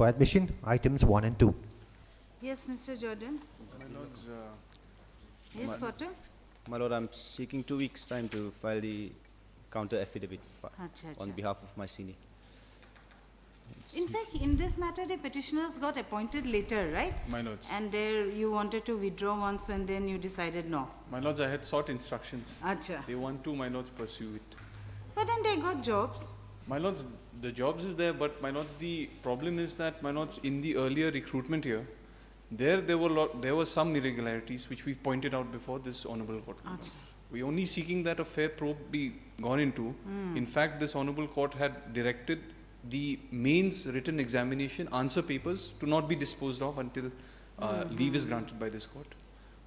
For admission, items 1 and 2. Yes, Mr. Jordan. My lords, Yes, my- Photo. my lord, I'm seeking 2 weeks' time to file the counter affidavit Acha, on acha. behalf of my senior. In fact, in this matter, the petitioners got appointed later, right? My lords, And there you wanted to withdraw once and then you decided no. my lords, I had sought instructions. Acha. They want to, my lords, pursue it. But then they got jobs. My lords, the jobs is there, but my lords, the problem is that, my lords, in the earlier recruitment here, there were some irregularities which we've pointed out before this honourable court. my lords. Acha. We're only seeking that a fair probe be gone into. In fact, this honourable court had directed the mains written examination answer papers to not be disposed of until leave is granted by this court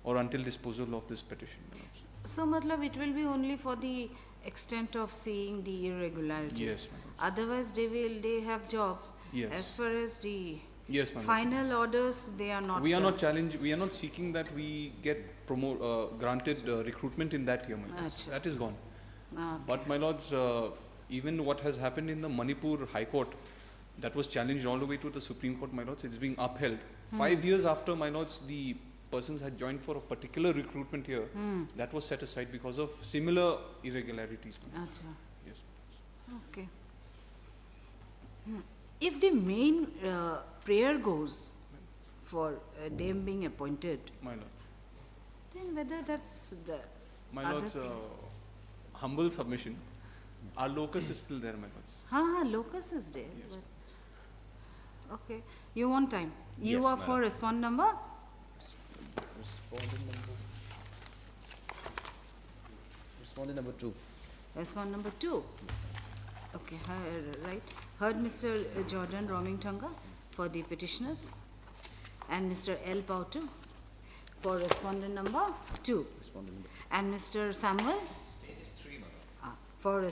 or until disposal of this petition. my lords. So, matlab, it will be only for the extent of seeing the irregularities. Yes, my lords. Otherwise, they have jobs. Yes. As far as the Yes, my lords. final orders, they are not. We are not challenged. We are not seeking that we get granted recruitment in that year, my lords. Acha. That is gone. Okay. But my lords, even what has happened in the Manipur High Court, that was challenged all the way to the Supreme Court, my lords. It's being upheld. 5 years after, my lords, the persons had joined for a particular recruitment here. That was set aside because of similar irregularities. my lords. Acha. Yes. Okay. If the main prayer goes for them being appointed, My lords. then whether that's the My other lords, thing. humble submission. Our locus is still there, my lords. locus is there. Yes. but- Okay, you want time? You Yes, are madam. for respond number? Respondent number 2. Respond number 2. Okay, right. Heard Mr. Jordan Romingtonga for the petitioners and Mr. L. Pautu for respondent number 2. Respondent number And Mr. Samuel State is 3, madam. for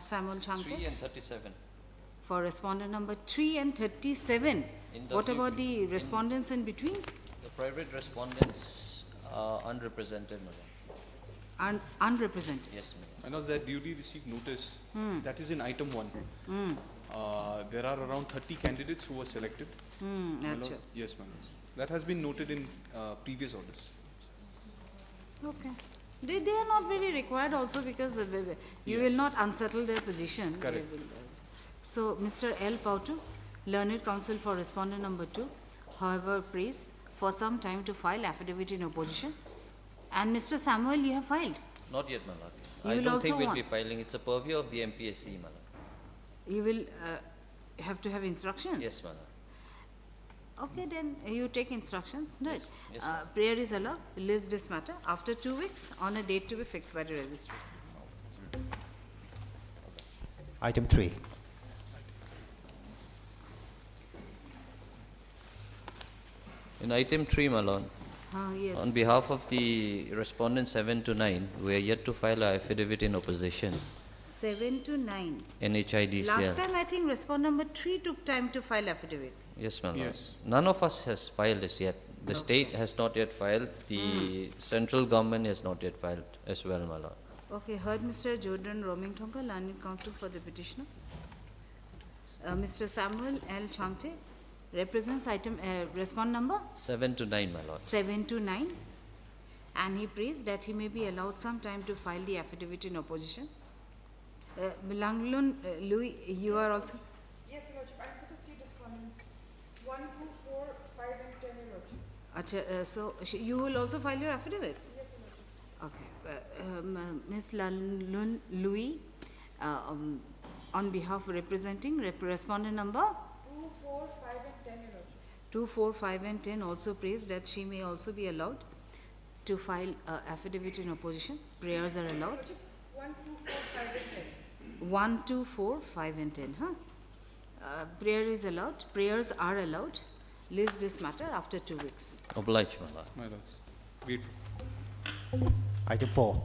Samuel 3 Changte and 37. for respondent number 3 and 37. In the What view- about the in- respondents in between? The private respondents are unrepresented, madam. Unrepresented. Yes, madam. My lords, that duly received notice. That is in item 1. There are around 30 candidates who were selected. My lord- Acha. Yes, my lords. That has been noted in previous orders. Okay. They are not very required also because you will not unsettle their position. They Correct. will, So, Mr. L. Pautu, Learned Counsel for respondent number 2, however, prays for some time to file affidavit in opposition. And Mr. Samuel, you have filed. Not yet, madam. You I will don't think also we'll be want- filing. It's a purview of the MPSC, madam. You will have to have instructions. Yes, madam. Okay, then you take instructions, right? Yes, Prayer is allowed, list this matter after 2 weeks on a date to be fixed by the registry. Item 3. In item 3, madam, Yes. on behalf of the respondents 7 to 9, we are yet to file our affidavit in opposition. 7 to 9. NHIDCL. Last time, I think respond number 3 took time to file affidavit. Yes, madam. Yes. None of us has filed as yet. The state has not yet filed. The central government has not yet filed as well, madam. Okay, heard Mr. Jordan Romingtonga, Learned Counsel for the petitioner. Mr. Samuel L. Changte represents item, respond number 7 to 9, my lord. 7 to 9. And he prays that he may be allowed some time to file the affidavit in opposition. Langlun, Louis, you are also? Yes, Your Lordship, I'm for the state respondent. 1, 2, 4, 5 and 10, Your Lordship. Acha, so you will also file your affidavits? Yes, Your Lordship. Okay. Ms. Lalun Louis, on behalf of representing respondent number 2, 4, 5 and 10, Your Lordship. 2, 4, 5 and 10 also prays that she may also be allowed to file affidavit in opposition. Prayers are allowed. Lordship, 1, 2, 4, 5 and 10. 1, 2, 4, 5 and 10. Prayer is allowed. Prayers are allowed. List this matter after 2 weeks. Obliged, my lord. My lords. Grateful. Item 4.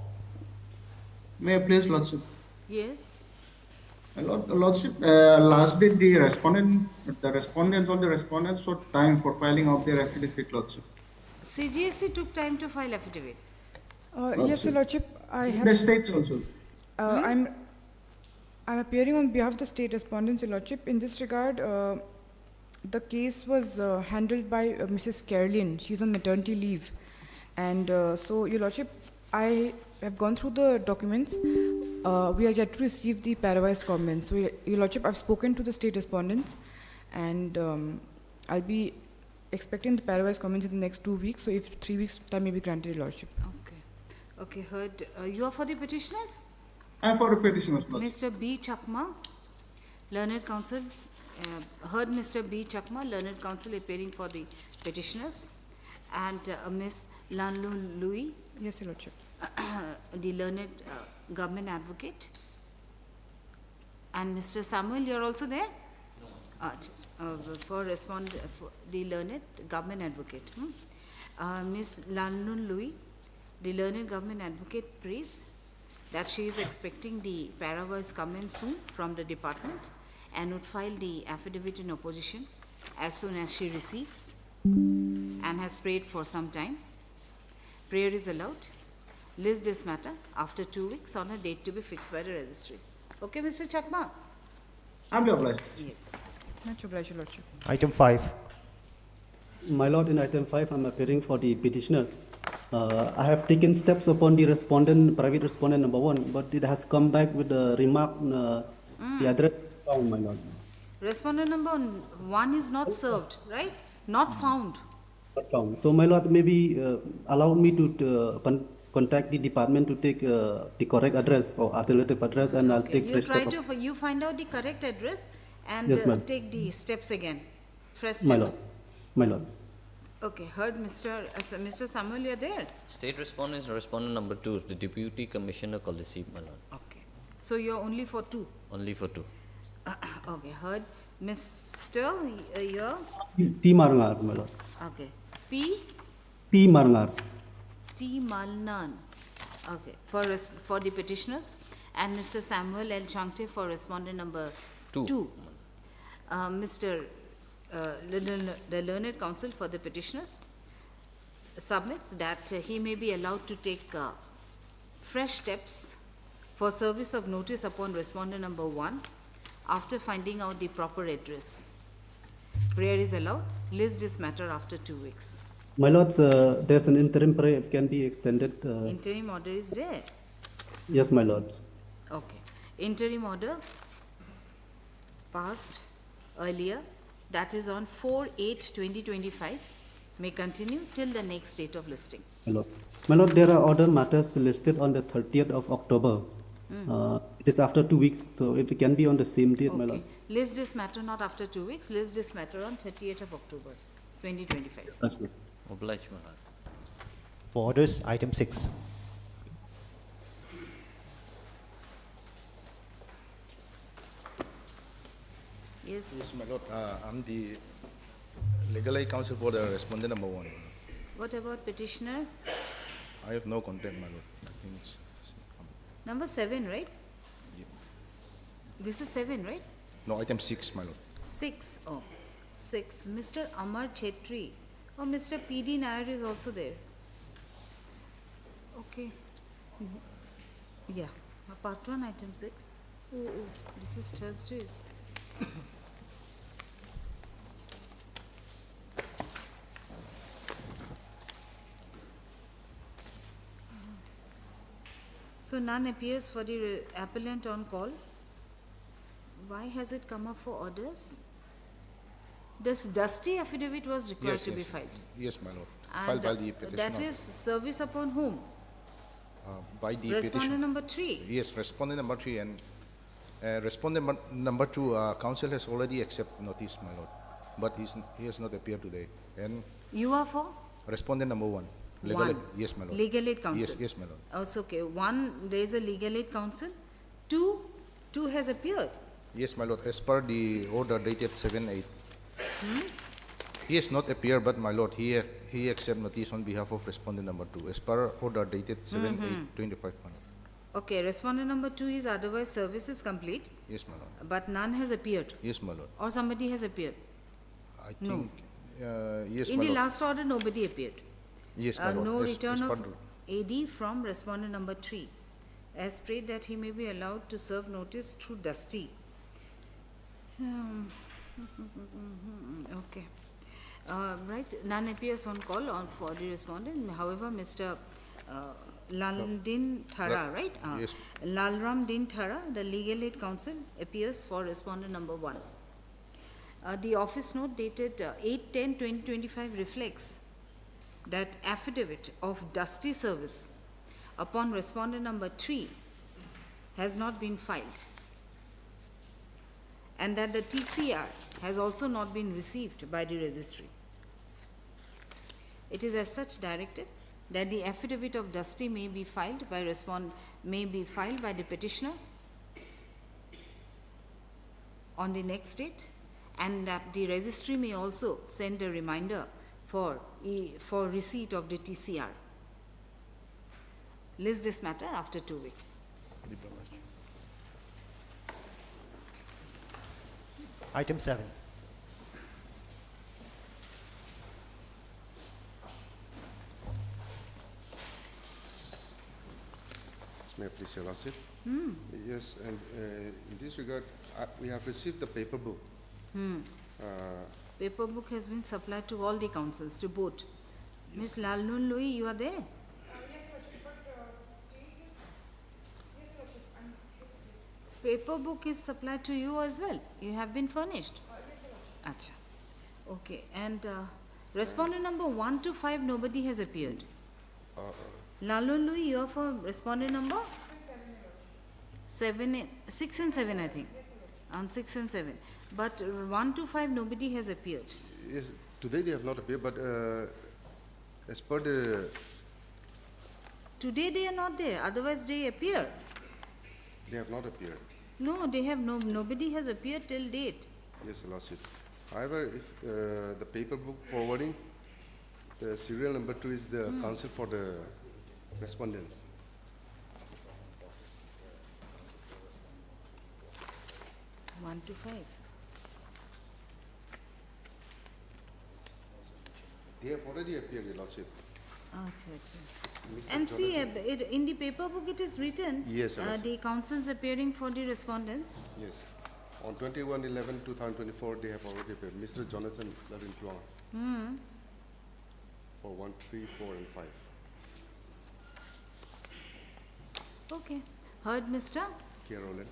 May I please, Lordship? Yes. Lordship, last day the respondents sought time for filing of their affidavit, Lordship. CGSC took time to file affidavit. Yes, Your Lordship, I The have, states also. I'm appearing on behalf of the state respondents, Your Lordship. In this regard, the case was handled by Mrs. Carolyn. She's on maternity leave. And so, Your Lordship, I have gone through the documents. We are yet to receive the Paravise comments. So, Your Lordship, I've spoken to the state respondents, and I'll be expecting the Paravise comments in the next 2 weeks. So, if 3 weeks time may be granted, Your Lordship. Okay. Okay, heard. You are for the petitioners? I'm for the petitioners. Mr. B. Chakma, Learned Counsel, heard Mr. B. Chakma, Learned Counsel appearing for the petitioners, and Ms. Lanlun Louis, Yes, Your Lordship. the Learned Government Advocate, and Mr. Samuel, you are also there? No. For the Learned Government Advocate. Ms. Lanlun Louis, the Learned Government Advocate, prays that she is expecting the Paravise comment soon from the department and would file the affidavit in opposition as soon as she receives, and has prayed for some time. Prayer is allowed. List this matter after 2 weeks on a date to be fixed by the registry. Okay, Mr. Chakma? I'm obliged. Yes. Much obliged, Your Lordship. Item 5. My Lord, in item 5, I'm appearing for the petitioners. I have taken steps upon the respondent, private respondent number 1, but it has come back with the remark, the address found, my Lord. Respondent number 1 is not served, right? Not found. Not found. So, my Lord, maybe allow me to contact the department to take the correct address or alternative address, and I'll Okay, take you fresh try step. to, you find out the correct address and Yes, ma'am. take the steps again, fresh My Lord. steps. My Lord. Okay, heard Mr. Samuel, you're there? State respondent is respondent number 2, the Deputy Commissioner Kolisi, my lord. Okay, so you're only for 2. Only for 2. Okay, heard. Mr. You're, P. Marangar, my Lord. okay, P. P. Marangar. T. Malnan, okay, for the petitioners, and Mr. Samuel L. Changte for respondent number 2. Mr. The Learned Counsel for the petitioners submits that he may be allowed to take fresh steps for service of notice upon respondent number 1 after finding out the proper address. Prayer is allowed. List this matter after 2 weeks. My Lords, there's an interim prayer, it can be extended. Interim order is there. Yes, my Lords. Okay. Interim order passed earlier, that is on 4/8/2025, may continue till the next date of listing. My Lord. My Lord, there are other matters listed on the 30th of October. It is after 2 weeks, so if it can be on the same date, my Lord. Okay. List this matter not after 2 weeks, list this matter on 30th of October, 2025. That's good. Obliged, my lord. For orders, item 6. Yes. Yes, my lord. I'm the legal aid counsel for the respondent number 1. What about petitioner? I have no content, my lord. I think it's Number 7, right? Yep. This is 7, right? no, item 6, my lord. 6, oh, 6. Mr. Amar Chetri. Oh, Mr. P.D. Nair is also there. Okay. Yeah, part 1, item 6. Oh, this is Thursdays. So none appears for the appellant on call. Why has it come up for orders? This dusty affidavit was required Yes, to be yes. filed. Yes, my lord. And Filed by the petitioner. that is service upon whom? By the Respondent petition. number 3. Yes, respondent number 3 and number 2. Council has already accepted notice, my lord, but he has not appeared today. And You are for? respondent number 1. One. Yes, my lord. Legal aid counsel. Yes, yes, my lord. Also, okay. 1, there is a legal aid counsel. 2 has appeared. Yes, my lord. As per the order dated 7/8. He has not appeared, but my lord, he accept notice on behalf of respondent number 2. As per order dated 7/8/25, my lord. Okay, respondent number 2 is otherwise service is complete, Yes, my lord. but none has appeared. Yes, my lord. Or somebody has appeared. I No. think, yes, In my the lord. last order, nobody appeared. Yes, my lord. No As return per of the- AD from respondent number 3. As prayed that he may be allowed to serve notice through Dusty. Okay. Right, none appears on call for the respondent. However, Mr. Lalruddin Thara, right? Yes. Lalram Din Thara, the legal aid counsel, appears for respondent number 1. The office note dated 8/10/2025 reflects that affidavit of dusty service upon respondent number 3 has not been filed, and that the TCR has also not been received by the registry. It is as such directed that the affidavit of dusty may be filed by the petitioner on the next date, and that the registry may also send a reminder for receipt of the TCR. List this matter after 2 weeks. Item 7. May I please, Your Lordship? Yes, and in this regard, we have received the paper book. Paper book has been supplied to all the councils, to both. Ms. Lalnun Louis, you are there? Paper book is supplied to you as well. You have been furnished. Acha. Okay, and respondent number 1 to 5, nobody has appeared. Lalun Louis, you are for respondent number 6 and 7, I think. On 6 and 7. But 1 to 5, nobody has appeared. Yes, today they have not appeared, but as per the, Today they are not there, otherwise they appear. they have not appeared. No, they have nobody has appeared till date. Yes, Your Lordship. However, if the paper book forwarding, the serial number 2 is the counsel for the respondents. One to 5. They have already appeared, Your Lordship. Acha, acha. Mr. And see, Jonathan- in the paper book it is written, Yes, Your Lordship. the councils appearing for the respondents. Yes. On 21/11/2024, they have already appeared. Mr. Jonathan Larintuan for 1, 3, 4, and 5. Okay, heard Mr. Carolyn.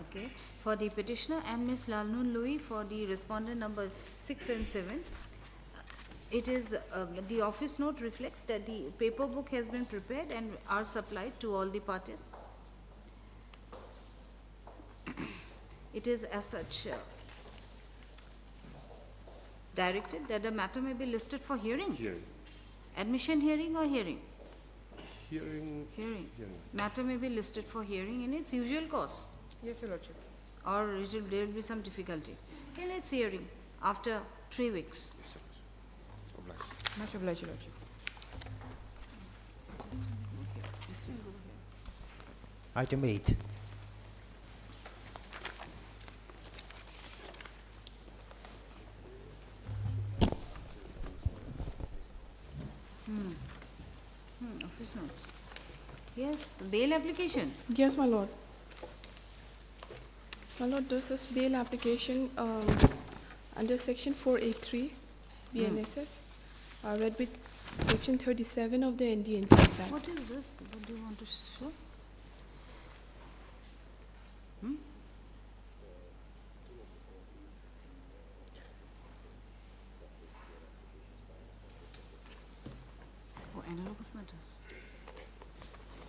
Okay, for the petitioner and Ms. Lalnun Louis for the respondent number 6 and 7. It is, the office note reflects that the paper book has been prepared and are supplied to all the parties. It is as such directed that the matter may be listed for hearing. Hearing. Admission hearing or hearing? Hearing. Hearing. Hearing. Matter may be listed for hearing in its usual course, Yes, Your Lordship. or there will be some difficulty in its hearing after 3 weeks. Yes, sir. Obliged. Much obliged, Your Lordship. This will go here. Item 8. Office notes. Yes, bail application. Yes, my lord. My lord, this is bail application under section 483 BNSS, read with section 37 of the NDNPS Act. What is this? What do you want to show? Oh, analogous matters.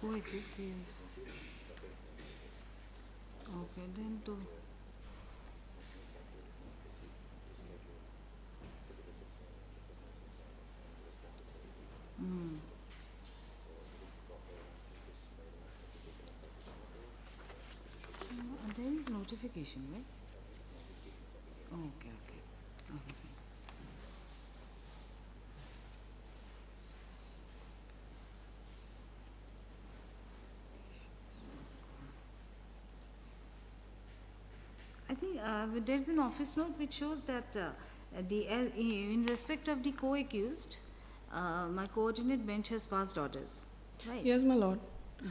Co-accused, yes. Okay, then to. There is notification, right? Okay, okay. Okay. I think there is an office note which shows that in respect of the co-accused, my coordinate bench has passed orders, right? Yes, my lord.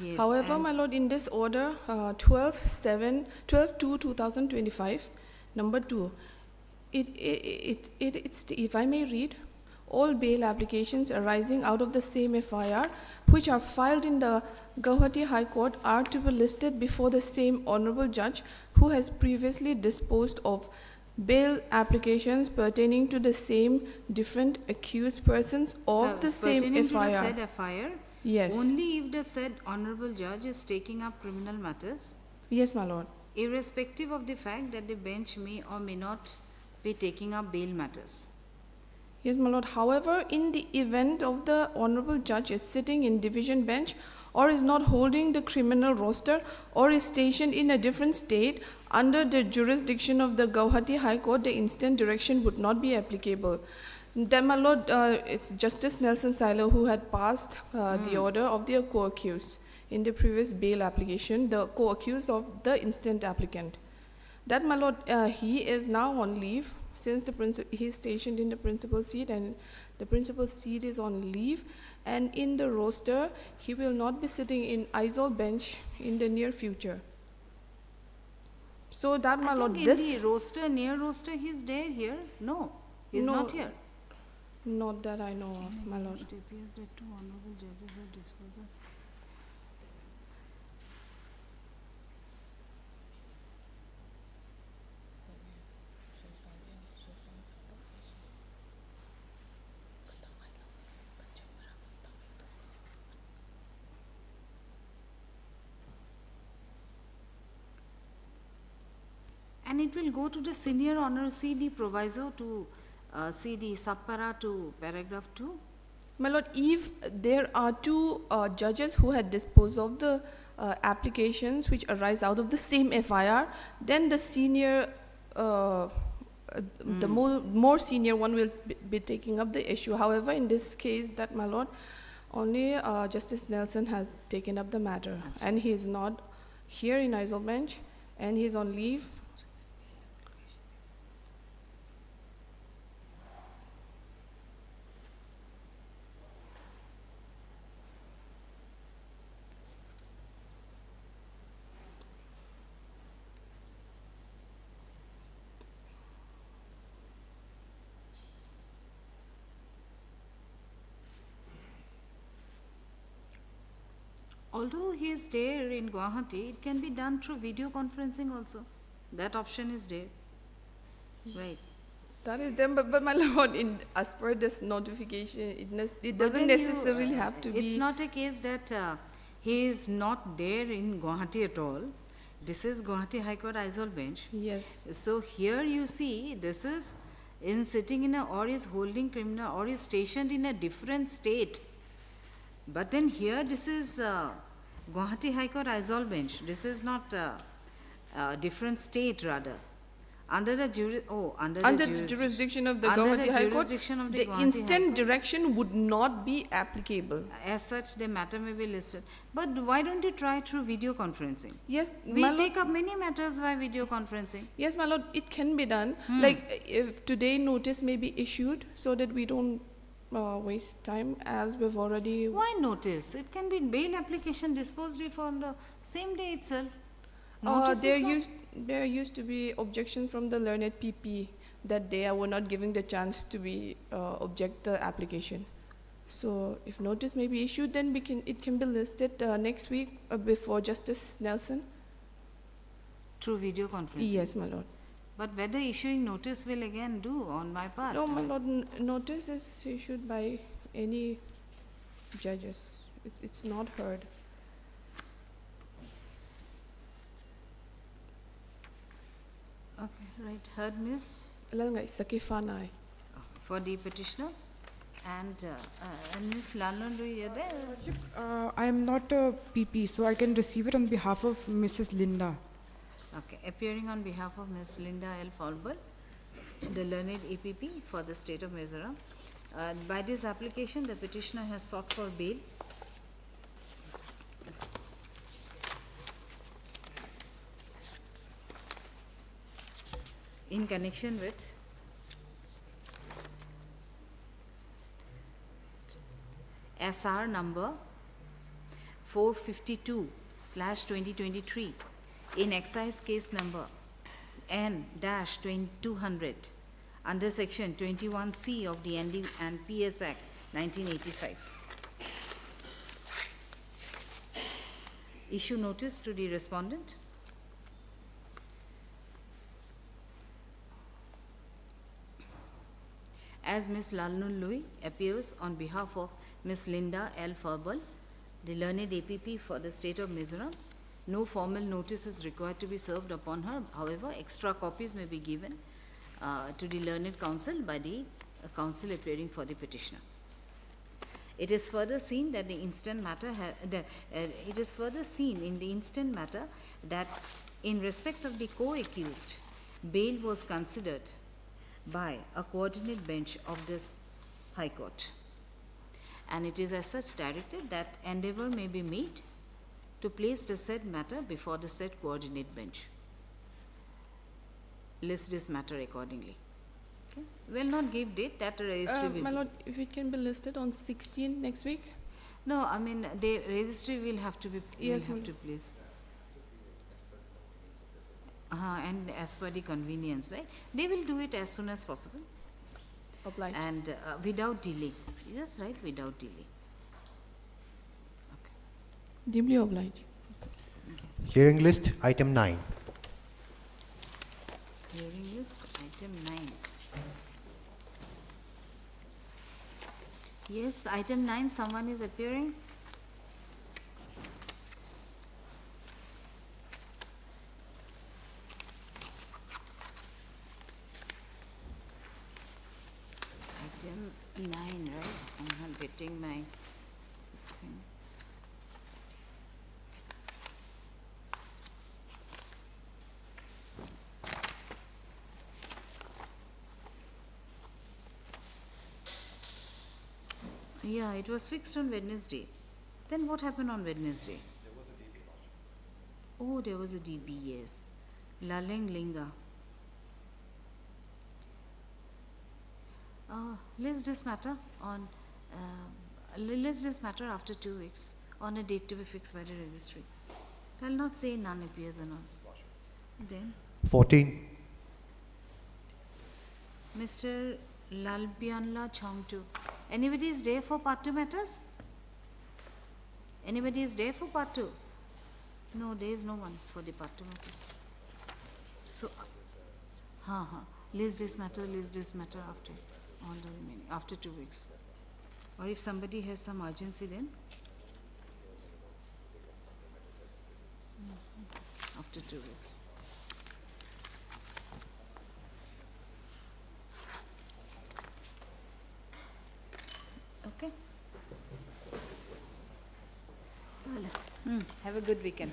Yes, However, and- my lord, in this order, 12/2/2025, number 2, If I may read, all bail applications arising out of the same FIR which are filed in the Guwahati High Court are to be listed before the same honorable judge who has previously disposed of bail applications pertaining to the same different accused persons of the same Pertaining to the FIR. said FIR, Yes. only if the said honorable judge is taking up criminal matters, Yes, my lord. irrespective of the fact that the bench may or may not be taking up bail matters. Yes, my lord. However, in the event of the honorable judge is sitting in division bench or is not holding the criminal roster or is stationed in a different state under the jurisdiction of the Guwahati High Court, the instant direction would not be applicable. Then, my lord, it's Justice Nelson Silo who had passed the order of the co-accused in the previous bail application, the co-accused of the instant applicant. That, my lord, he is now on leave since he is stationed in the principal seat and the principal seat is on leave, and in the roster he will not be sitting in Aizawl bench in the near future. So that, my I lord, think in the roster, near roster, he's there here. No, he's No. not here. Not that I know of, my lord. It appears that two honorable judges have disposed of. And it will go to the senior honor, see the proviso to see the subpara to paragraph 2. My lord, if there are two judges who had disposed of the applications which arise out of the same FIR, then the senior, the more senior one will be taking up the issue. However, in this case, that, my lord, only Justice Nelson has taken up the matter, and he is not here in Aizawl bench, and he is on leave. Although he is there in Guwahati, it can be done through video conferencing also. That option is there. Right. That is them, but my lord, as per this notification, it doesn't then you, necessarily have to be. It's not a case that he is not there in Guwahati at all. This is Guwahati High Court Aizawl bench. Yes. So here you see, this is in sitting in a, or is holding criminal, or is stationed in a different state. But then here this is Guwahati High Court Aizawl bench. This is not a different state rather. Under the jurisdiction of the under Guwahati the High Court, jurisdiction of the the Guwahati High instant Court. direction would not be applicable. As such, the matter may be listed. But why don't you try through video conferencing? Yes, We my lord. take up many matters by video conferencing. Yes, my lord, it can be done. Like if today notice may be issued so that we don't waste time, as we've already. Why notice? It can be bail application disposed of on the same day itself. Notice is not- There used to be objections from the learned PP that they were not giving the chance to be object the application. So if notice may be issued, then it can be listed next week before Justice Nelson. Through video conferencing. Yes, my lord. But whether issuing notice will again do on my part. No, my lord, notice is issued by any judges. It's not heard. Okay, right. Heard, Miss, Alalanga Sakifanai. for the petitioner. And Miss Lalon, you there? I am not a PP, so I can receive it on behalf of Mrs. Linda. Okay, appearing on behalf of Miss Linda L. Falbert, the learned EPP for the state of Mizoram. By this application, the petitioner has sought for bail. In connection with SR number 452/2023 in excise case number N-200 under section 21C of the ND and PS Act 1985. Issue notice to the respondent. As Ms. Lalnul Lui appears on behalf of Ms. Linda L. Ferbal, the learned APP for the state of Mizoram, no formal notice is required to be served upon her. However, extra copies may be given to the learned counsel by the counsel appearing for the petitioner. It is further seen that the instant matter it is further seen in the instant matter that in respect of the co-accused, bail was considered by a coordinate bench of this High Court. And it is as such directed that endeavor may be made to place the said matter before the said coordinate bench. List this matter accordingly. Okay. Will not give date, that registry will My be- lord, if it can be listed on 16 next week? No, I mean, the registry will have to be, Yes, will ma'am. have to place. And as per the convenience, right? They will do it as soon as possible Obliged. and without delay. Yes, right, without delay. Deeply obliged. Hearing list, item 9. Hearing list, item 9. Yes, item 9, someone is appearing. Item 9, right? I'm not getting my this thing. Yeah, it was fixed on Wednesday. Then what happened on Wednesday? There was a DB. Oh, there was a DB, yes. Laleng Linga. Let's this matter on, let's this matter after 2 weeks on a date to be fixed by the registry. I'll not say none appears and all. Then, 14. Mr. Lalbianla Chongtu. Anybody is there for part 2 matters? Anybody is there for part 2? No, there is no one for the part 2 matters. So, list this matter after all the remaining, after 2 weeks. Or if somebody has some urgency then? After 2 weeks. Okay. Well, have a good weekend.